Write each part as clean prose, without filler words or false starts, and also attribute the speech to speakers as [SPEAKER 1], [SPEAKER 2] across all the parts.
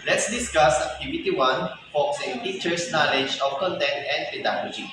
[SPEAKER 1] Let's discuss Activity 1, focusing teachers' knowledge of content and pedagogy.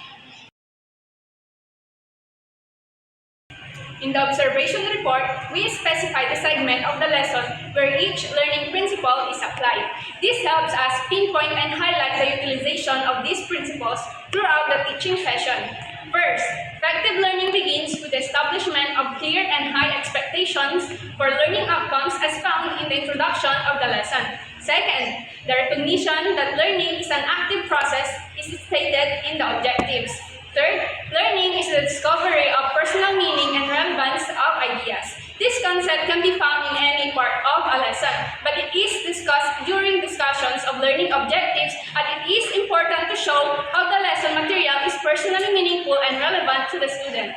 [SPEAKER 2] In the observation report, we specify the segment of the lesson where each learning principle is applied. This helps us pinpoint and highlight the utilization of these principles throughout the teaching session. First, effective learning begins with the establishment of clear and high expectations for learning outcomes as found in the introduction of the lesson. Second, the recognition that learning is an active process is stated in the objectives. Third, learning is the discovery of personal meaning and relevance of ideas. This concept can be found in any part of a lesson, but it is discussed during discussions of learning objectives, and it is important to show how the lesson material is personally meaningful and relevant to the student.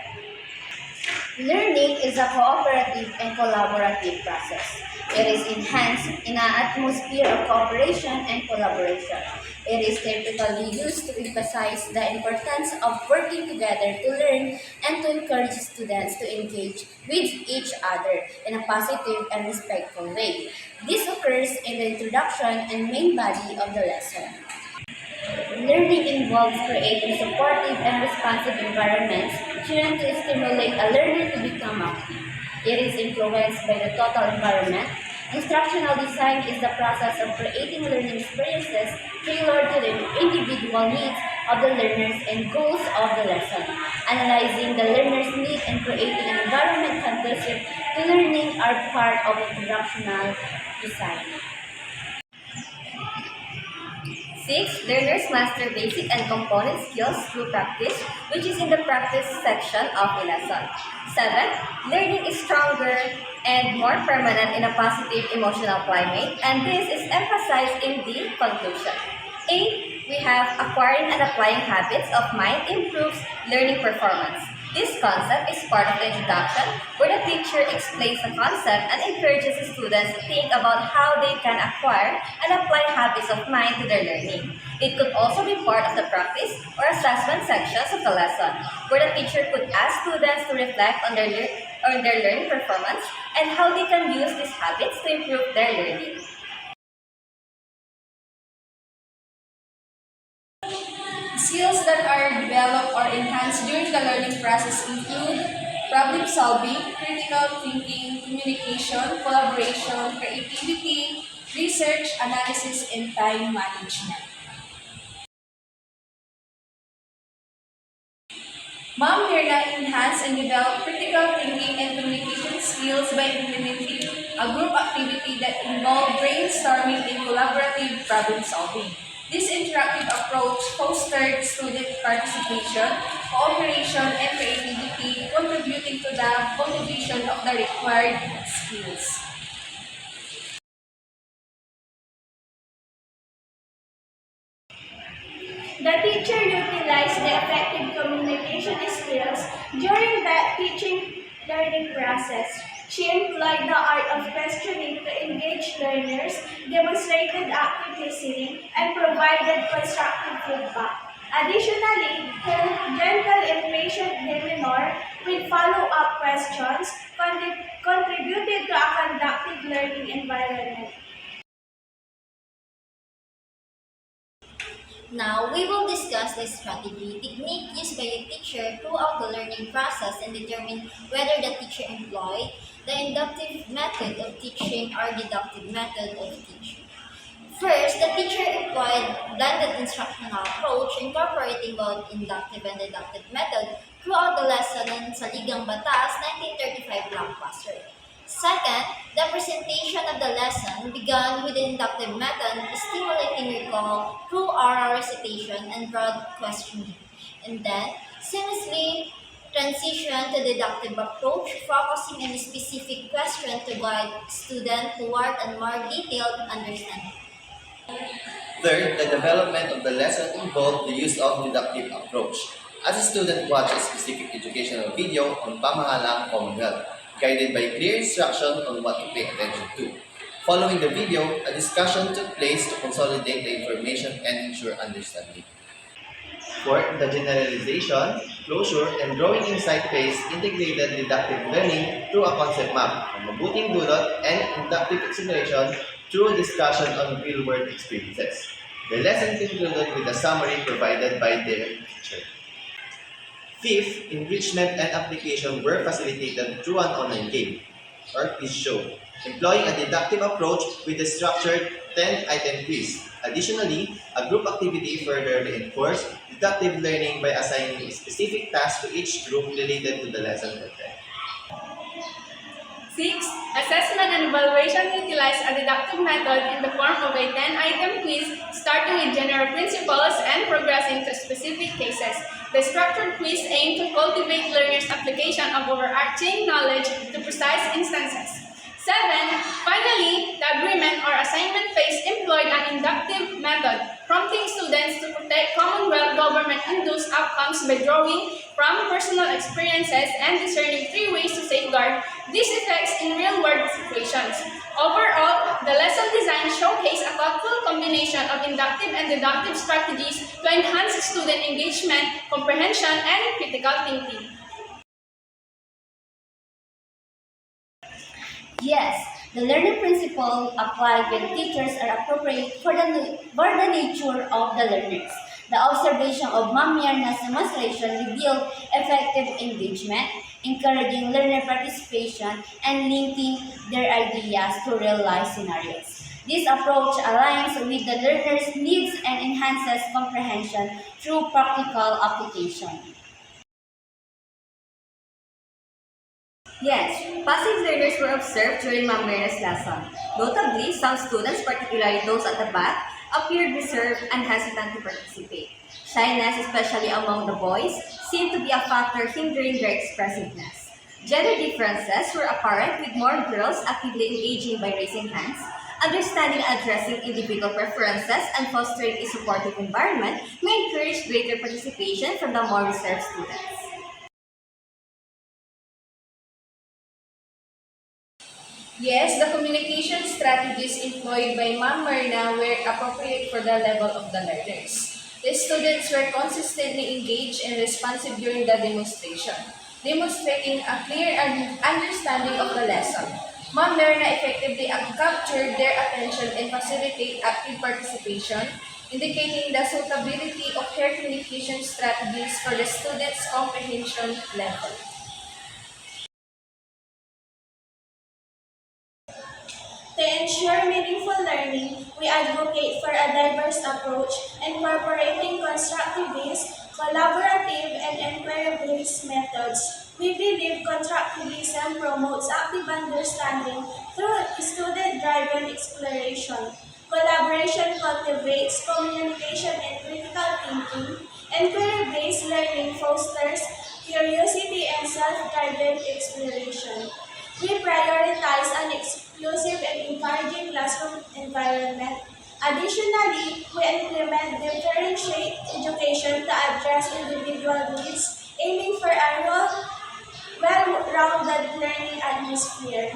[SPEAKER 3] Learning is a cooperative and collaborative process. It is enhanced in an atmosphere of cooperation and collaboration. It is typically used to emphasize the importance of working together to learn and to encourage students to engage with each other in a positive and respectful way. This occurs in the introduction and main body of the lesson. Learning involves creating supportive and responsive environments designed to stimulate a learner to become active. It is influenced by the total environment. Instructional design is the process of creating learning experiences tailored to the individual needs of the learners and goals of the lesson. Analyzing the learner's needs and creating an environment conducive to learning are part of instructional design. 6. Learners master basic and component skills through practice, which is in the practice section of the lesson. 7. Learning is stronger and more permanent in a positive emotional climate, and this is emphasized in the conclusion. 8. We have acquiring and applying habits of mind improves learning performance. This concept is part of the introduction, where the teacher explains the concept and encourages the students to think about how they can acquire and apply habits of mind to their learning. It could also be part of the practice or assessment sections of the lesson, where the teacher could ask students to reflect on their learning performance and how they can use these habits to improve their learning.
[SPEAKER 4] Skills that are developed or enhanced during the learning process include problem solving, critical thinking, communication, collaboration, creativity, research, analysis, and time management. Ma'am Mirna enhanced and developed critical thinking and communication skills by implementing a group activity that involved brainstorming and collaborative problem solving. This interactive approach fostered student participation, cooperation, and creativity, contributing to the cultivation of the required skills.
[SPEAKER 5] The teacher utilized the effective communication skills during the teaching learning process. She employed the art of questioning to engage learners, demonstrated active listening, and provided constructive feedback. Additionally, her gentle and patient demeanor with follow-up questions contributed to a conducive learning environment.
[SPEAKER 3] Now, we will discuss the strategy technique used by the teacher throughout the learning process and determine whether the teacher employed the inductive method of teaching or deductive method of teaching. First, the teacher employed blended instructional approach incorporating both inductive and deductive method throughout the lesson in Saligang Batas 1935 blockbuster. Second, the presentation of the lesson began with the inductive method, stimulating recall through oral recitation and broad questioning, and then seamlessly transition to the deductive approach, focusing on a specific question to guide students toward a more detailed understanding.
[SPEAKER 1] Third, the development of the lesson involved the use of deductive approach. As a student watched a specific educational video on pamahalang Commonwealth, guided by clear instruction on what to pay attention to. Following the video, a discussion took place to consolidate the information and ensure understanding. Fourth, the generalization, closure, and drawing insight phase integrated deductive learning through a concept map, mabuting dulot, and inductive exploration through discussion on real-world experiences. The lesson concluded with a summary provided by their teacher. Fifth, enrichment and application were facilitated through an online game or quiz show, employing a deductive approach with a structured 10-item quiz. Additionally, a group activity further reinforced deductive learning by assigning specific tasks to each group related to the lesson content.
[SPEAKER 2] 6. Assessment and evaluation utilize a deductive method in the form of a 10-item quiz, starting with general principles and progressing to specific cases. The structured quiz aimed to cultivate learners' application of overarching knowledge to precise instances. 7. Finally, the agreement or assignment phase employed an inductive method, prompting students to protect Commonwealth government-induced outcomes by drawing from personal experiences and discerning 3 ways to safeguard these effects in real-world situations. Overall, the lesson design showcased a thoughtful combination of inductive and deductive strategies to enhance student engagement, comprehension, and critical thinking.
[SPEAKER 3] Yes, the learning principle applied when teachers are appropriate for the nature of the learners. The observation of Ma'am Myrna's demonstration revealed effective engagement, encouraging learner participation, and linking their ideas to real-life scenarios. This approach aligns with the learner's needs and enhances comprehension through practical application.
[SPEAKER 6] Yes, passive learners were observed during Ma'am Myrna's lesson. Notably, some students, particularly those at the back, appeared reserved and hesitant to participate. Shyness, especially among the boys, seemed to be a factor hindering their expressiveness. Gender differences were apparent, with more girls actively engaging by raising hands. Understanding and addressing individual preferences and fostering a supportive environment may encourage greater participation from the more reserved students.
[SPEAKER 4] Yes, the communication strategies employed by Ma'am Myrna were appropriate for the level of the learners. The students were consistently engaged and responsive during the demonstration, demonstrating a clear understanding of the lesson. Ma'am Myrna effectively captured their attention and facilitated active participation, indicating the suitability of her communication strategies for the students' comprehension level.
[SPEAKER 5] To ensure meaningful learning, we advocate for a diverse approach, incorporating constructive-based, collaborative, and inquiry-based methods. We believe constructivism promotes active understanding through student-driven exploration. Collaboration cultivates communication and critical thinking. Inquiry-based learning fosters curiosity and self-guided exploration. We prioritize an exclusive and encouraging classroom environment. Additionally, we implement differentiated education to address individual needs, aiming for a well-rounded learning atmosphere.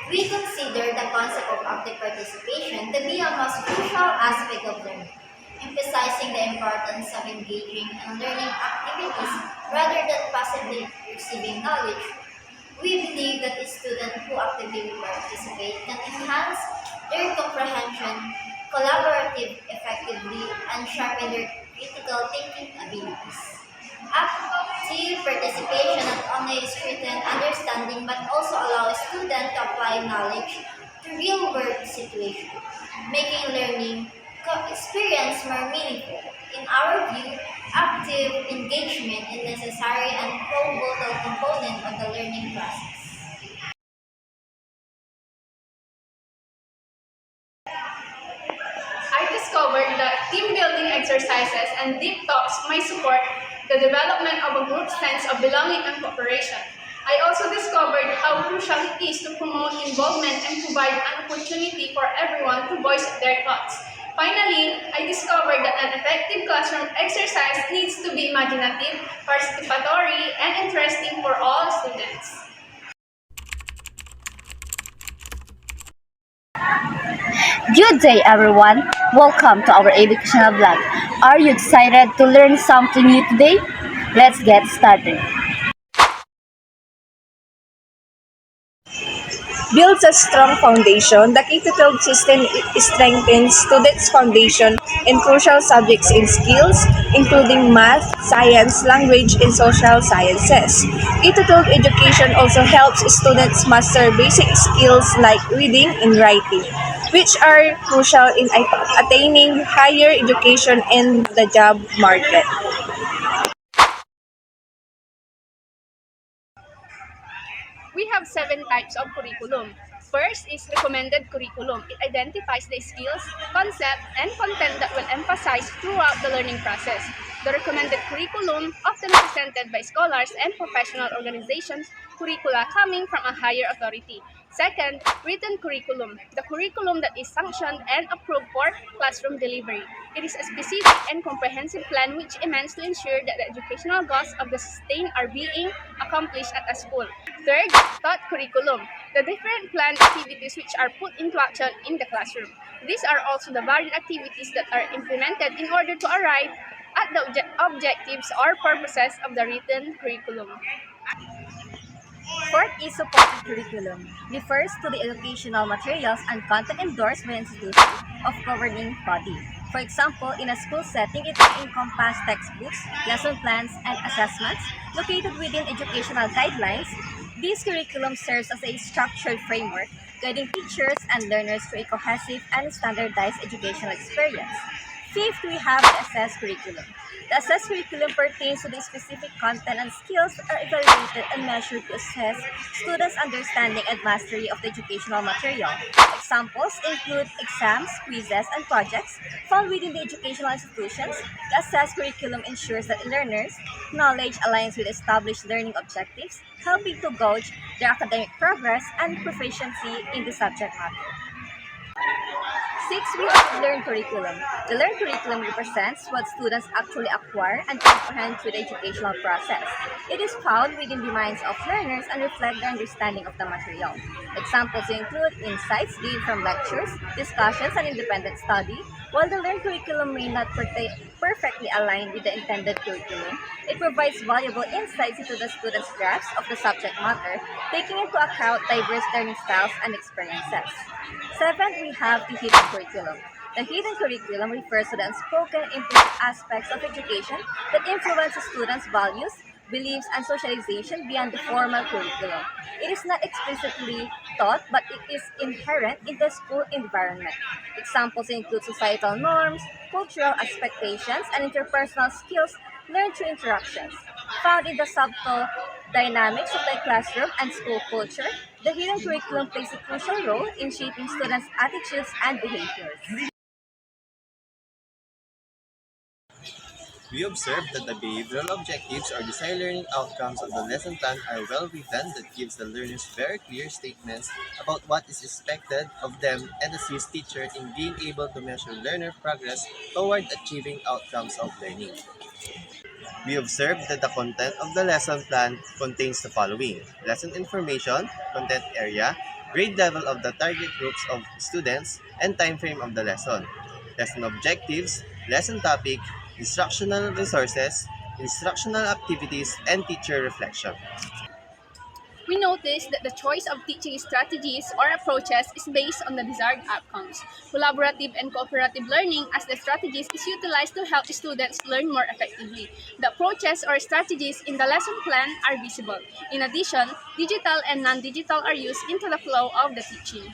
[SPEAKER 3] We consider the concept of active participation to be a most crucial aspect of learning, emphasizing the importance of engaging in learning activities rather than passively receiving knowledge. We believe that the students who actively participate can enhance their comprehension, collaborate effectively, and sharpen their critical thinking abilities. Active participation not only strengthens understanding but also allows students to apply knowledge to real-world situations, making learning experience more meaningful. In our view, active engagement is necessary and pivotal component of the learning process.
[SPEAKER 2] I discovered that team building exercises and deep talks may support the development of a group sense of belonging and cooperation. I also discovered how crucial it is to promote involvement and provide an opportunity for everyone to voice their thoughts. Finally, I discovered that an effective classroom exercise needs to be imaginative, participatory, and interesting for all students.
[SPEAKER 3] Good day, everyone. Welcome to our educational blog. Are you excited to learn something new today? Let's get started.
[SPEAKER 2] builds a strong foundation. The K-12 system strengthens students' foundation in crucial subjects and skills, including math, science, language, and social sciences. K-12 education also helps students master basic skills like reading and writing, which are crucial in attaining higher education in the job market. We have 7 types of curriculum. First is recommended curriculum. It identifies the skills, concept, and content that will emphasize throughout the learning process. The recommended curriculum, often presented by scholars and professional organizations, curricula coming from a higher authority. Second, written curriculum. The curriculum that is sanctioned and approved for classroom delivery. It is a specific and comprehensive plan which aims to ensure that the educational goals of the sustain are being accomplished at a school. Third, taught curriculum. The different planned activities which are put into action in the classroom. These are also the varied activities that are implemented in order to arrive at the objectives or purposes of the written curriculum.
[SPEAKER 6] Fourth is supported curriculum. Refers to the educational materials and content endorsed by an institution of governing body. For example, in a school setting, it may encompass textbooks, lesson plans, and assessments located within educational guidelines. This curriculum serves as a structured framework, guiding teachers and learners through a cohesive and standardized educational experience. Fifth, we have the assessed curriculum. The assessed curriculum pertains to the specific content and skills that are evaluated and measured to assess students' understanding and mastery of the educational material. Examples include exams, quizzes, and projects found within the educational institutions. The assessed curriculum ensures that learners' knowledge aligns with established learning objectives, helping to gauge their academic progress and proficiency in the subject matter. Six, we have learned curriculum. The learned curriculum represents what students actually acquire and comprehend through the educational process. It is found within the minds of learners and reflect their understanding of the material. Examples include insights gained from lectures, discussions, and independent study. While the learned curriculum may not perfectly align with the intended curriculum, it provides valuable insights into the students' grasp of the subject matter, taking into account diverse learning styles and experiences. Seventh, we have the hidden curriculum. The hidden curriculum refers to the unspoken implicit aspects of education that influence students' values, beliefs, and socialization beyond the formal curriculum. It is not explicitly taught, but it is inherent in the school environment. Examples include societal norms, cultural expectations, and interpersonal skills learned through interactions. Found in the subtle dynamics of the classroom and school culture, the hidden curriculum plays a crucial role in shaping students' attitudes and behaviors.
[SPEAKER 1] We observe that the behavioral objectives or desired learning outcomes of the lesson plan are well written that gives the learners very clear statements about what is expected of them and assists teacher in being able to measure learner progress toward achieving outcomes of learning. We observe that the content of the lesson plan contains the following: lesson information, content area, grade level of the target groups of students, and time frame of the lesson, lesson objectives, lesson topic, instructional resources, instructional activities, and teacher reflection.
[SPEAKER 2] We notice that the choice of teaching strategies or approaches is based on the desired outcomes. Collaborative and cooperative learning as the strategies is utilized to help students learn more effectively. The approaches or strategies in the lesson plan are visible. In addition, digital and non-digital are used into the flow of the teaching.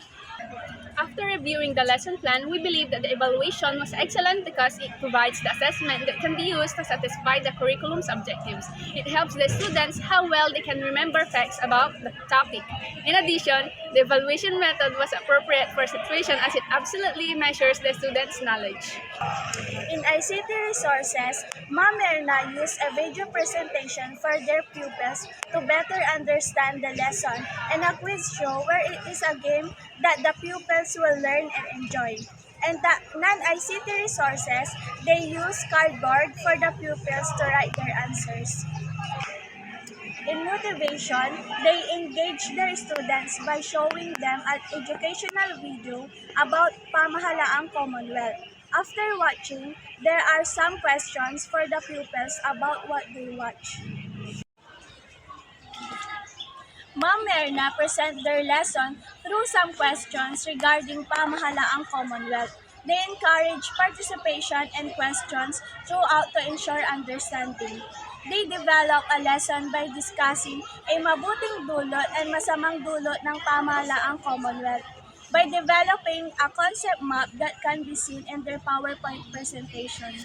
[SPEAKER 2] After reviewing the lesson plan, we believe that the evaluation was excellent because it provides the assessment that can be used to satisfy the curriculum's objectives. It helps the students how well they can remember facts about the topic. In addition, the evaluation method was appropriate for situation as it absolutely measures the students' knowledge.
[SPEAKER 5] In ICT resources, Ma'am Erna used a video presentation for their pupils to better understand the lesson and a quiz show where it is a game that the pupils will learn and enjoy. And the non-ICT resources, they use cardboard for the pupils to write their answers. In motivation, they engage their students by showing them an educational video about Pamahalaang Commonwealth. After watching, there are some questions for the pupils about what they watch. Ma'am Merna present their lesson through some questions regarding pamahalaang Commonwealth. They encourage participation and questions throughout to ensure understanding. They develop a lesson by discussing a mabuting dulot and masamang dulot ng pamahalaang Commonwealth by developing a concept map that can be seen in their PowerPoint presentation.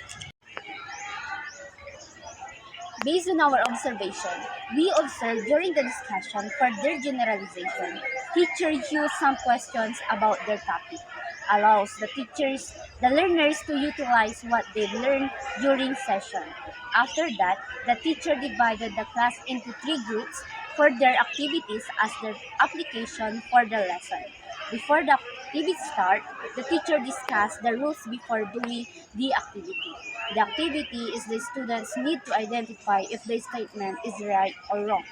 [SPEAKER 3] Based on our observation, we observed during the discussion for their generalization, teachers use some questions about their topic, allows the learners to utilize what they've learned during session. After that, the teacher divided the class into three groups for their activities as their application for the lesson. Before the activity start, the teacher discussed the rules before doing the activity. The activity is the students need to identify if the statement is right or wrong.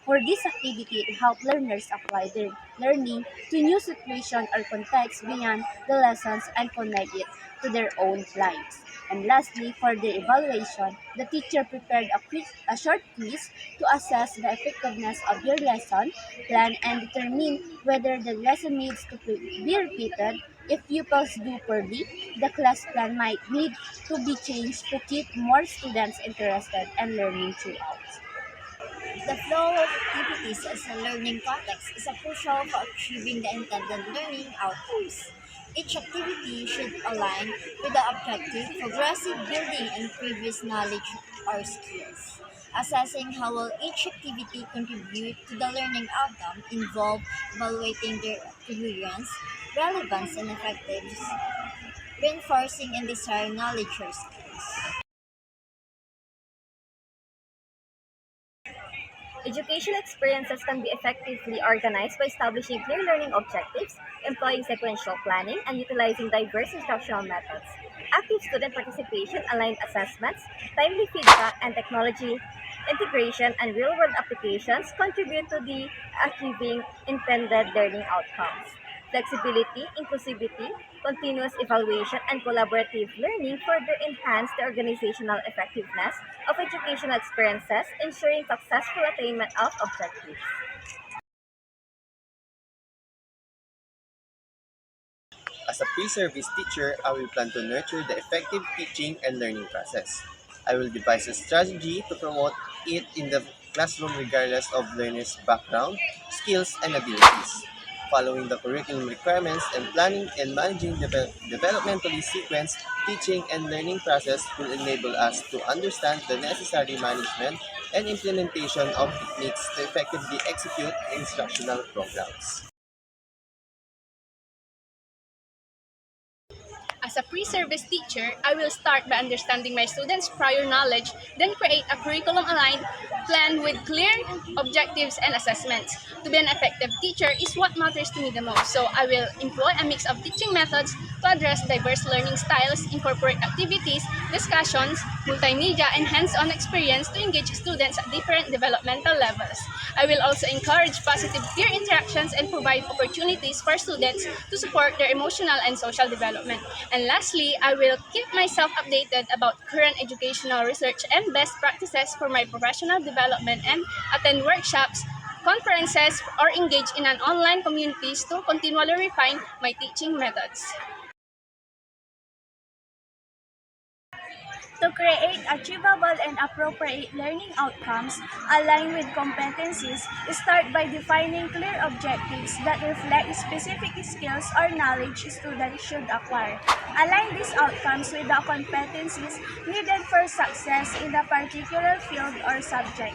[SPEAKER 3] For this activity, it helps learners apply their learning to new situation or context beyond the lessons and connect it to their own lives. And lastly, for the evaluation, the teacher prepared a short quiz to assess the effectiveness of your lesson plan and determine whether the lesson needs to be repeated. If pupils do poorly, the class plan might need to be changed to keep more students interested and learning throughout. The flow of activities as a learning context is a crucial for achieving the intended learning outcomes. Each activity should align with the objective, progressive building and previous knowledge or skills. Assessing how will each activity contribute to the learning outcome involve evaluating their coherence, relevance, and effectiveness, reinforcing and desired knowledge or skills.
[SPEAKER 6] Educational experiences can be effectively organized by establishing clear learning objectives, employing sequential planning, and utilizing diverse instructional methods. Active student participation, aligned assessments, timely feedback, and technology integration and real-world applications contribute to the achieving intended learning outcomes. Flexibility, inclusivity, continuous evaluation, and collaborative learning further enhance the organizational effectiveness of educational experiences, ensuring successful attainment of objectives.
[SPEAKER 1] As a pre-service teacher, I will plan to nurture the effective teaching and learning process. I will devise a strategy to promote it in the classroom regardless of learners' background, skills, and abilities. Following the curriculum requirements and planning and managing the developmentally sequenced teaching and learning process will enable us to understand the necessary management and implementation of techniques to effectively execute instructional programs.
[SPEAKER 2] As a pre-service teacher, I will start by understanding my students' prior knowledge, then create a curriculum-aligned plan with clear objectives and assessments. To be an effective teacher is what matters to me the most, so I will employ a mix of teaching methods to address diverse learning styles, incorporate activities, discussions, multimedia, and hands-on experience to engage students at different developmental levels. I will also encourage positive peer interactions and provide opportunities for students to support their emotional and social development. And lastly, I will keep myself updated about current educational research and best practices for my professional development and attend workshops, conferences, or engage in an online communities to continually refine my teaching methods.
[SPEAKER 5] To create achievable and appropriate learning outcomes aligned with competencies, start by defining clear objectives that reflect specific skills or knowledge students should acquire. Align these outcomes with the competencies needed for success in a particular field or subject.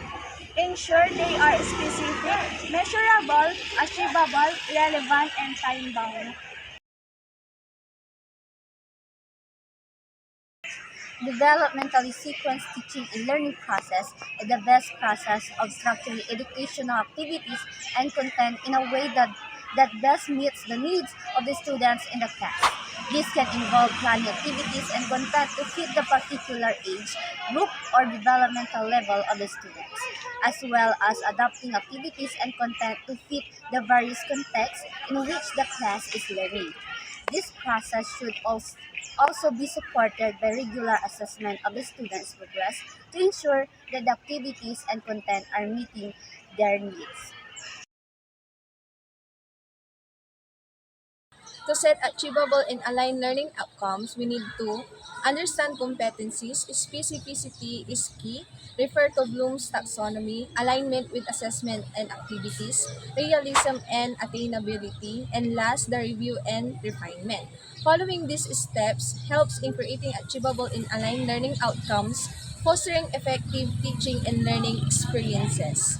[SPEAKER 5] Ensure they are specific, measurable, achievable, relevant, and time-bound.
[SPEAKER 3] Developmentally sequenced teaching and learning process is the best process of structuring educational activities and content in a way that best meets the needs of the students in the class. This can involve planning activities and content to fit the particular age, group, or developmental level of the students, as well as adapting activities and content to fit the various contexts in which the class is learning. This process should also be supported by regular assessment of the students' progress to ensure that the activities and content are meeting their needs.
[SPEAKER 7] To set achievable and aligned learning outcomes, we need to understand competencies, specificity is key, refer to Bloom's taxonomy, alignment with assessment and activities, realism and attainability, and last, the review and refinement. Following these steps helps in creating achievable and aligned learning outcomes, fostering effective teaching and learning experiences.